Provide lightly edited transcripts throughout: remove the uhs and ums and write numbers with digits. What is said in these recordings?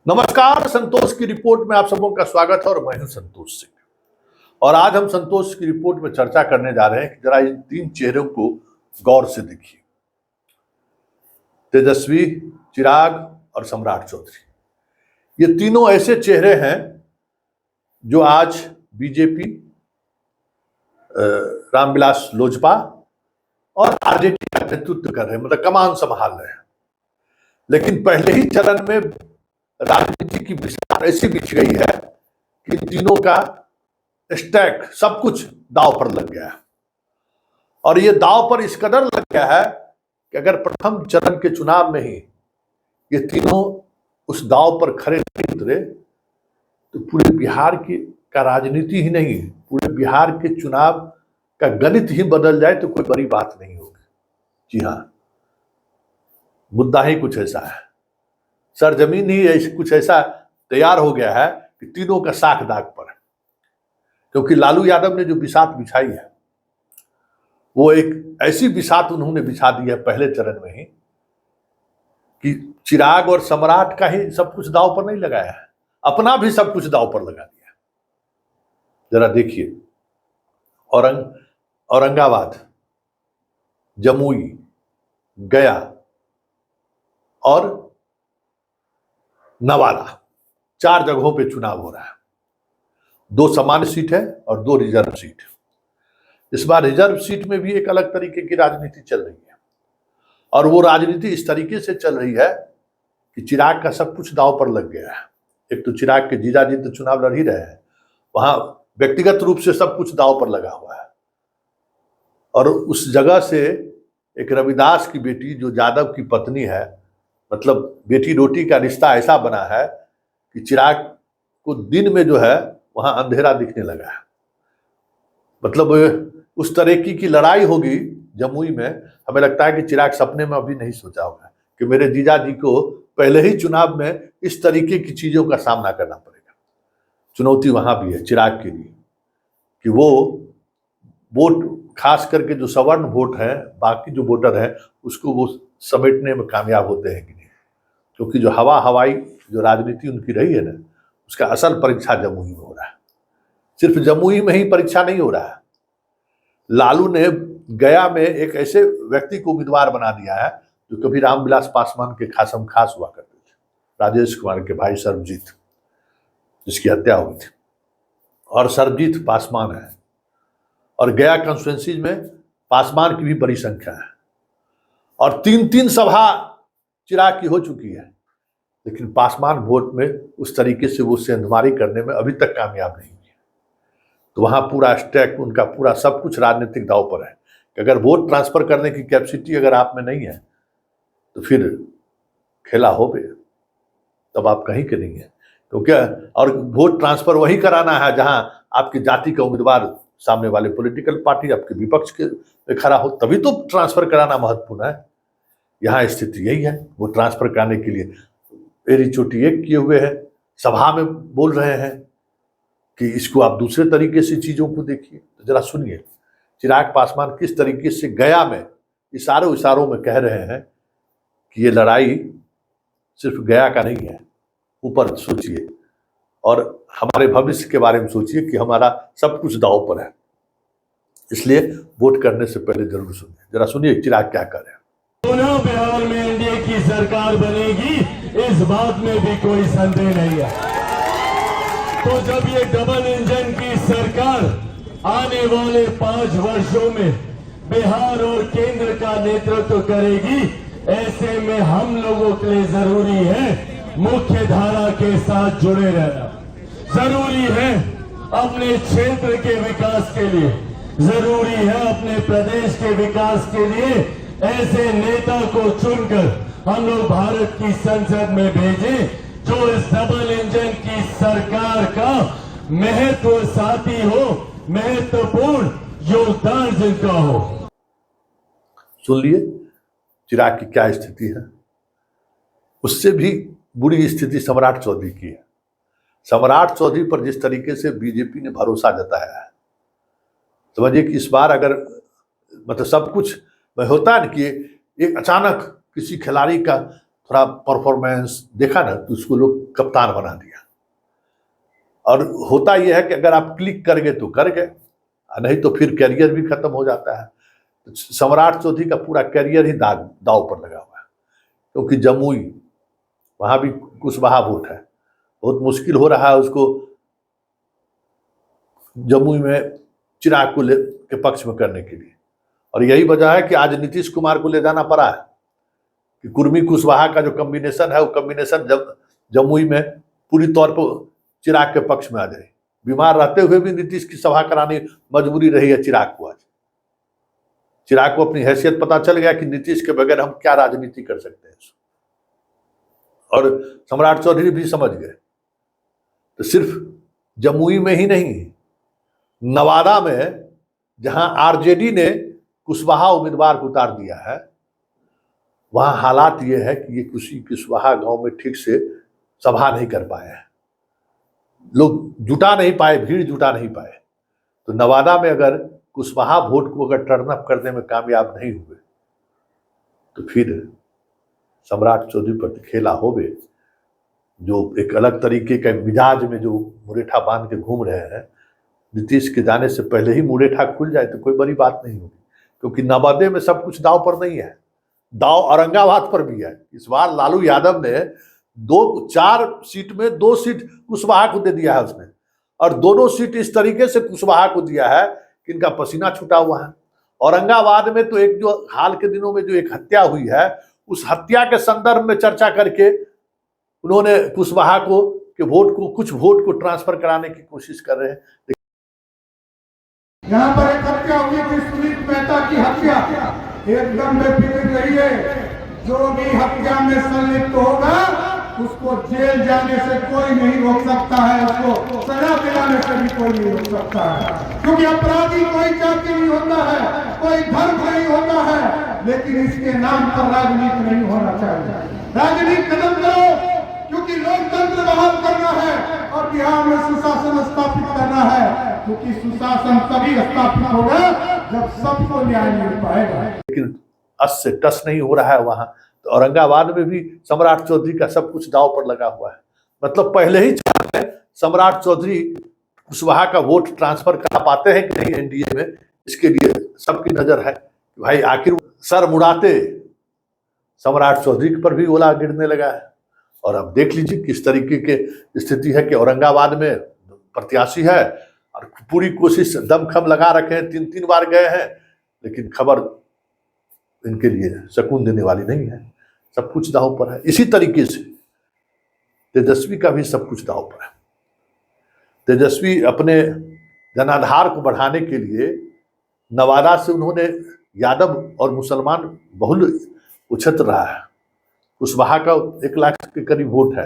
नमस्कार, संतोष की रिपोर्ट में आप सबों का स्वागत है और मैं हूं संतोष सिंह। और आज हम संतोष की रिपोर्ट में चर्चा करने जा रहे हैं कि जरा इन तीन चेहरों को गौर से देखिए। तेजस्वी, चिराग और सम्राट चौधरी, ये तीनों ऐसे चेहरे हैं जो आज बीजेपी, रामविलास लोजपा और आरजेडी का नेतृत्व कर रहे हैं, मतलब कमान संभाल रहे हैं। लेकिन पहले ही चरण में राजनीति की विसार ऐसी बिछ गई है कि तीनों का स्टैक, सब कुछ दांव पर लग गया है। और ये दांव पर इस कदर लग गया है कि अगर प्रथम चरण के चुनाव में ही ये तीनों उस दांव पर खड़े नहीं उतरे तो पूरे बिहार की का राजनीति ही नहीं, पूरे बिहार के चुनाव का गणित ही बदल जाए तो कोई बड़ी बात नहीं होगी। जी हाँ, मुद्दा ही कुछ ऐसा है, सरजमीन ही कुछ ऐसा तैयार हो गया है कि तीनों का साख दाग पर है। क्योंकि लालू यादव ने जो बिसात बिछाई है वो एक ऐसी बिसात उन्होंने बिछा दी है पहले चरण में ही कि चिराग और सम्राट का ही सब कुछ दांव पर नहीं लगाया है, अपना भी सब कुछ दांव पर लगा दिया। जरा देखिए, औरंगाबाद, जमुई, गया और नवादा, 4 जगहों पे चुनाव हो रहा है। 2 सामान्य सीट है और 2 रिजर्व सीट। इस बार रिजर्व सीट में भी एक अलग तरीके की राजनीति चल रही है और वो राजनीति इस तरीके से चल रही है कि चिराग का सब कुछ दांव पर लग गया है। एक तो चिराग के जीजाजी तो चुनाव लड़ ही रहे हैं, वहां व्यक्तिगत रूप से सब कुछ दांव पर लगा हुआ है। और उस जगह से एक रविदास की बेटी जो यादव की पत्नी है, मतलब बेटी रोटी का रिश्ता ऐसा बना है कि चिराग को दिन में जो है वहां अंधेरा दिखने लगा है। मतलब उस तरह की लड़ाई होगी जमुई में, हमें लगता है कि चिराग सपने में अभी नहीं सोचा होगा कि मेरे जीजा जी को पहले ही चुनाव में इस तरीके की चीजों का सामना करना पड़ेगा। चुनौती वहां भी है चिराग के लिए कि वो वोट, खास करके जो सवर्ण वोट है, बाकी जो वोटर है, उसको वो समेटने में कामयाब होते हैं कि नहीं। क्योंकि जो हवाई जो राजनीति उनकी रही है ना, उसका असल परीक्षा जमुई में हो रहा है। सिर्फ जमुई में ही परीक्षा नहीं हो रहा है, लालू ने गया में एक ऐसे व्यक्ति को उम्मीदवार बना दिया है जो कभी रामविलास पासवान के खासम खास हुआ करते थे, राजेश कुमार के भाई सर्वजीत, जिसकी हत्या हुई थी। और सर्वजीत पासवान है और गया कॉन्स्टिट्यूएंसी में पासवान की भी बड़ी संख्या है और 3-3 सभा चिराग की हो चुकी है। लेकिन पासवान वोट में उस तरीके से वो सेंधमारी करने में अभी तक कामयाब नहीं हुई। तो वहां पूरा स्टैक, उनका पूरा सब कुछ राजनीतिक दांव पर है कि अगर वोट ट्रांसफर करने की कैपेसिटी अगर आप में नहीं है तो फिर खेला हो बे, तब आप कहीं के नहीं है। क्योंकि और वोट ट्रांसफर वही कराना है जहां आपकी जाति का उम्मीदवार सामने वाले पॉलिटिकल पार्टी आपके विपक्ष के खड़ा हो, तभी तो ट्रांसफर कराना महत्वपूर्ण है। यहाँ स्थिति यही है, वो ट्रांसफर कराने के लिए एरी चोटी एक किए हुए हैं, सभा में बोल रहे हैं कि इसको आप दूसरे तरीके से चीजों को देखिए। तो जरा सुनिए चिराग पासवान किस तरीके से गया में इशारों में कह रहे हैं कि ये लड़ाई सिर्फ गया का नहीं है, ऊपर सोचिए और हमारे भविष्य के बारे में सोचिए कि हमारा सब कुछ दांव पर है। इसलिए वोट करने से पहले जरूर सुनिए, जरा सुनिए चिराग क्या कर रहे हैं। पुनः बिहार में एनडीए की सरकार बनेगी, इस बात में भी कोई संदेह नहीं है। तो जब ये डबल इंजन की सरकार आने वाले 5 वर्षों में बिहार और केंद्र का नेतृत्व करेगी, ऐसे में हम लोगों के लिए जरूरी है मुख्य धारा के साथ जुड़े रहना। जरूरी है अपने क्षेत्र के विकास के लिए, जरूरी है अपने प्रदेश के विकास के लिए ऐसे नेता को चुनकर हम लोग भारत की संसद में भेजें जो इस डबल इंजन की सरकार का महत्व साथी हो, महत्वपूर्ण योगदान जिनका हो। सुन लिए चिराग की क्या स्थिति है। उससे भी बुरी स्थिति सम्राट चौधरी की है। सम्राट चौधरी पर जिस तरीके से बीजेपी ने भरोसा जताया है, समझिए कि इस बार अगर मतलब सब कुछ होता है ना कि एक अचानक किसी खिलाड़ी का थोड़ा परफॉर्मेंस देखा ना तो उसको लोग कप्तान बना दिया। और होता यह है कि अगर आप क्लिक कर गए तो कर गए, नहीं तो फिर कैरियर भी खत्म हो जाता है। सम्राट चौधरी का पूरा कैरियर ही दाव पर लगा हुआ है, क्योंकि जमुई वहां भी कुशवाहा वोट है, बहुत मुश्किल हो रहा है उसको जमुई में चिराग को के पक्ष में करने के लिए। और यही वजह है कि आज नीतीश कुमार को ले जाना पड़ा है कि कुर्मी कुशवाहा का जो कॉम्बिनेशन है वो कॉम्बिनेशन जब जमुई में पूरी तौर पर चिराग के पक्ष में आ जाए। बीमार रहते हुए भी नीतीश की सभा करानी मजबूरी रही है चिराग को। आज चिराग को अपनी हैसियत पता चल गया कि नीतीश के बगैर हम क्या राजनीति कर सकते हैं, और सम्राट चौधरी भी समझ गए। तो सिर्फ जमुई में ही नहीं, नवादा में जहां आरजेडी ने कुशवाहा उम्मीदवार को उतार दिया है, वहां हालात ये है कि ये कुशवाहा गांव में ठीक से सभा नहीं कर पाए हैं, लोग जुटा नहीं पाए, भीड़ जुटा नहीं पाए। तो नवादा में अगर कुशवाहा वोट को अगर टर्न अप करने में कामयाब नहीं हुए तो फिर सम्राट चौधरी पर खेला होवे, जो एक अलग तरीके के मिजाज में जो मुरेठा बांध के घूम रहे हैं। नीतीश के जाने से पहले ही मुरेठा खुल जाए तो कोई बड़ी बात नहीं होगी, क्योंकि नवादा में सब कुछ दांव पर नहीं है, दांव औरंगाबाद पर भी है। इस बार लालू यादव ने 4 सीट में 2 सीट कुशवाहा को दे दिया है उसने, और दोनों सीट इस तरीके से कुशवाहा को दिया है कि इनका पसीना छूटा हुआ है। औरंगाबाद में तो एक जो हाल के दिनों में जो एक हत्या हुई है, उस हत्या के संदर्भ में चर्चा करके उन्होंने कुशवाहा को के कुछ वोट को ट्रांसफर कराने की कोशिश कर रहे हैं। यहाँ पर एक हत्या हुई थी, सुनीत मेहता की हत्या, एकदम बेफिक्र रहिए, जो भी हत्या में संलिप्त होगा उसको जेल जाने से कोई नहीं रोक सकता है, उसको सजा दिलाने से भी कोई नहीं रोक सकता है, क्योंकि अपराधी कोई जाति नहीं होता है, कोई धर्म नहीं होता है, लेकिन इसके नाम पर राजनीति नहीं होना चाहिए। राजनीति खत्म करो, क्योंकि लोकतंत्र बहाल करना है और बिहार में सुशासन स्थापित करना है, क्योंकि सुशासन तभी स्थापित होगा जब सबको न्याय मिल पाएगा। लेकिन अस से टस नहीं हो रहा है वहां। तो औरंगाबाद में भी सम्राट चौधरी का सब कुछ दांव पर लगा हुआ है। मतलब पहले ही चरण में सम्राट चौधरी कुशवाहा का वोट ट्रांसफर करा पाते हैं कि नहीं एनडीए में, इसके लिए सबकी नजर है कि भाई आखिर सर मुड़ाते सम्राट चौधरी पर भी ओला गिरने लगा है। और अब देख लीजिए किस तरीके की स्थिति है कि औरंगाबाद में प्रत्याशी है और पूरी कोशिश दमखम लगा रखे हैं, 3 बार गए हैं, लेकिन खबर इनके लिए सुकून देने वाली नहीं है। सब कुछ दांव पर है। इसी तरीके से तेजस्वी का भी सब कुछ दांव पर है। तेजस्वी अपने जनाधार को बढ़ाने के लिए नवादा से उन्होंने यादव और मुसलमान बहुल उछत रहा है। कुशवाहा का 1 लाख के करीब वोट है,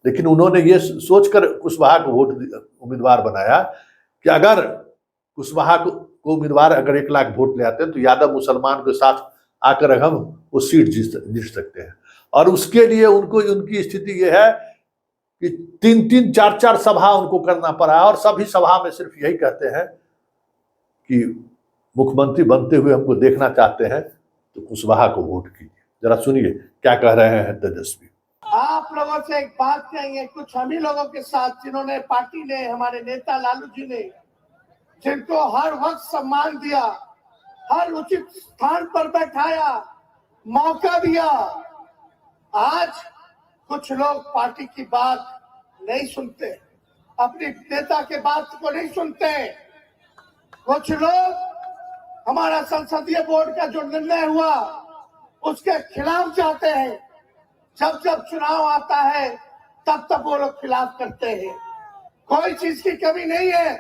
लेकिन उन्होंने ये सोचकर कुशवाहा को वोट उम्मीदवार बनाया कि अगर कुशवाहा को उम्मीदवार अगर 1 लाख वोट ले आते हैं तो यादव मुसलमान के साथ आकर हम वो सीट जीत सकते हैं। और उसके लिए उनकी स्थिति ये है कि 3-3, 4-4 सभा उनको करना पड़ा, और सभी सभा में सिर्फ यही कहते हैं कि मुख्यमंत्री बनते हुए हमको देखना चाहते हैं तो कुशवाहा को वोट कीजिए। जरा सुनिए क्या कह रहे हैं तेजस्वी। आप लोगों से एक बात कहेंगे, कुछ हम ही लोगों के साथ जिन्होंने पार्टी ने, हमारे नेता लालू जी ने, जिनको हर वक्त सम्मान दिया, हर उचित स्थान पर बैठाया, मौका दिया, आज कुछ लोग पार्टी की बात नहीं सुनते, अपने नेता के बात को नहीं सुनते। कुछ लोग हमारा संसदीय बोर्ड का जो निर्णय हुआ उसके खिलाफ जाते हैं। जब जब चुनाव आता है तब तब वो लोग खिलाफ करते हैं। कोई चीज की कमी नहीं है।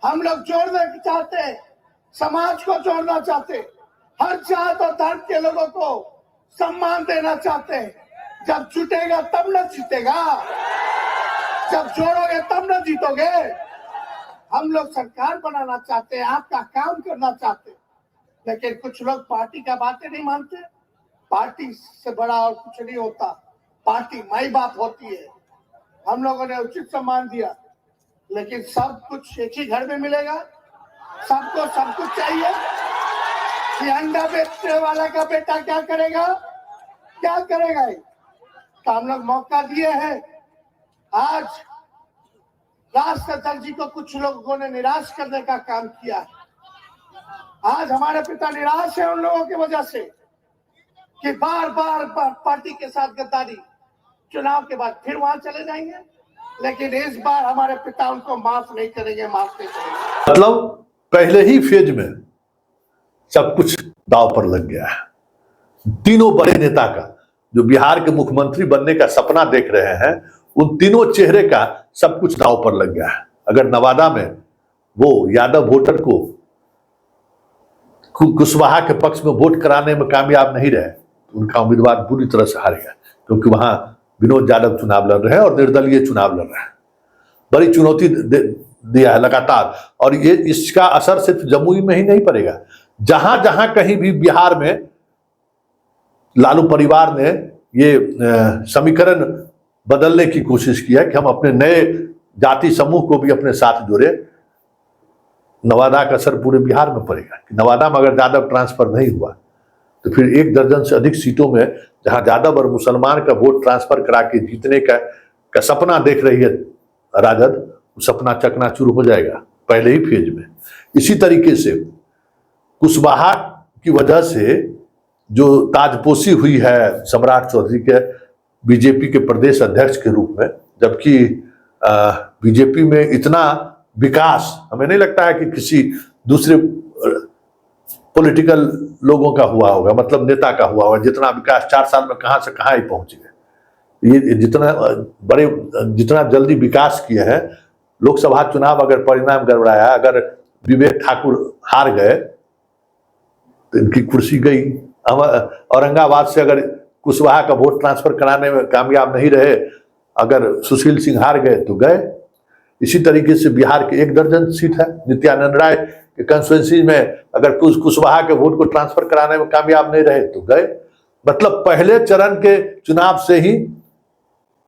हम लोग जोड़ना चाहते हैं, समाज को जोड़ना चाहते हैं, हर जात और धर्म के लोगों को सम्मान देना चाहते हैं। जब जुटेगा तब न जीतेगा, जब जोड़ोगे तब न जीतोगे। हम लोग सरकार बनाना चाहते हैं, आपका काम करना चाहते हैं, लेकिन कुछ लोग पार्टी का बातें नहीं मानते। पार्टी से बड़ा और कुछ नहीं होता, पार्टी माई बाप होती है। हम लोगों ने उचित सम्मान दिया, लेकिन सब कुछ एक ही घर में मिलेगा, सबको सब कुछ चाहिए। कि अंडा बेचने वाला का बेटा क्या करेगा, क्या करेगा? तो हम लोग मौका दिए हैं। आज राष्ट्रध्वज जी को कुछ लोगों ने निराश करने का काम किया है। आज हमारे पिता निराश है उन लोगों की वजह से कि बार बार पार्टी के साथ गद्दारी, चुनाव के बाद फिर वहां चले जाएंगे, लेकिन इस बार हमारे पिता उनको माफ नहीं करेंगे, माफ नहीं करेंगे। मतलब पहले ही फेज में सब कुछ दांव पर लग गया है। तीनों बड़े नेता का, जो बिहार के मुख्यमंत्री बनने का सपना देख रहे हैं, उन तीनों चेहरे का सब कुछ दांव पर लग गया है। अगर नवादा में वो यादव वोटर को कुशवाहा के पक्ष में वोट कराने में कामयाब नहीं रहे, तो उनका उम्मीदवार बुरी तरह से हार गया, क्योंकि वहां विनोद यादव चुनाव लड़ रहे हैं और निर्दलीय चुनाव लड़ रहे हैं। बड़ी चुनौती दिया है लगातार, और ये इसका असर सिर्फ जमुई में ही नहीं पड़ेगा। जहां जहां कहीं भी बिहार में लालू परिवार ने ये समीकरण बदलने की कोशिश की है कि हम अपने नए जाति समूह को भी अपने साथ जोड़े, नवादा का असर पूरे बिहार में पड़ेगा। कि नवादा में अगर यादव ट्रांसफर नहीं हुआ तो फिर 1 दर्जन से अधिक सीटों में जहां यादव और मुसलमान का वोट ट्रांसफर करा के जीतने का सपना देख रही है राजद, वो सपना चकनाचूर हो जाएगा पहले ही फेज में। इसी तरीके से कुशवाहा की वजह से जो ताजपोशी हुई है सम्राट चौधरी के बीजेपी के प्रदेश अध्यक्ष के रूप में, जबकि बीजेपी में इतना विकास हमें नहीं लगता है कि किसी दूसरे पॉलिटिकल लोगों का हुआ होगा, मतलब नेता का हुआ होगा। जितना विकास 4 साल में कहां से कहां ही पहुंच गए। ये जितना जल्दी विकास किए हैं। लोकसभा चुनाव अगर परिणाम गड़बड़ाया, अगर विवेक ठाकुर हार गए तो इनकी कुर्सी गई। औरंगाबाद से अगर कुशवाहा का वोट ट्रांसफर कराने में कामयाब नहीं रहे, अगर सुशील सिंह हार गए तो गए। इसी तरीके से बिहार के 1 दर्जन सीट है। नित्यानंद राय के कंस्टिट्यूएंसी में अगर कुशवाहा के वोट को ट्रांसफर कराने में कामयाब नहीं रहे तो गए। मतलब पहले चरण के चुनाव से ही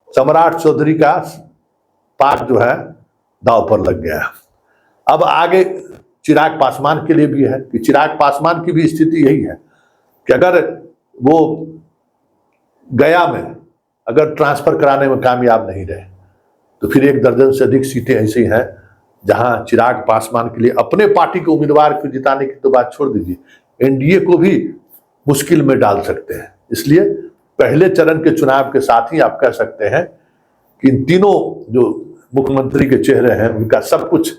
सम्राट चौधरी का पार्ट जो है दांव पर लग गया। अब आगे चिराग पासवान के लिए भी है कि चिराग पासवान की भी स्थिति यही है कि अगर वो गया में अगर ट्रांसफर कराने में कामयाब नहीं रहे तो फिर 1 दर्जन से अधिक सीटें ऐसी हैं जहां चिराग पासवान के लिए अपने पार्टी के उम्मीदवार को जिताने की तो बात छोड़ दीजिए, एनडीए को भी मुश्किल में डाल सकते हैं। इसलिए पहले चरण के चुनाव के साथ ही आप कह सकते हैं कि इन तीनों जो मुख्यमंत्री के चेहरे हैं उनका सब कुछ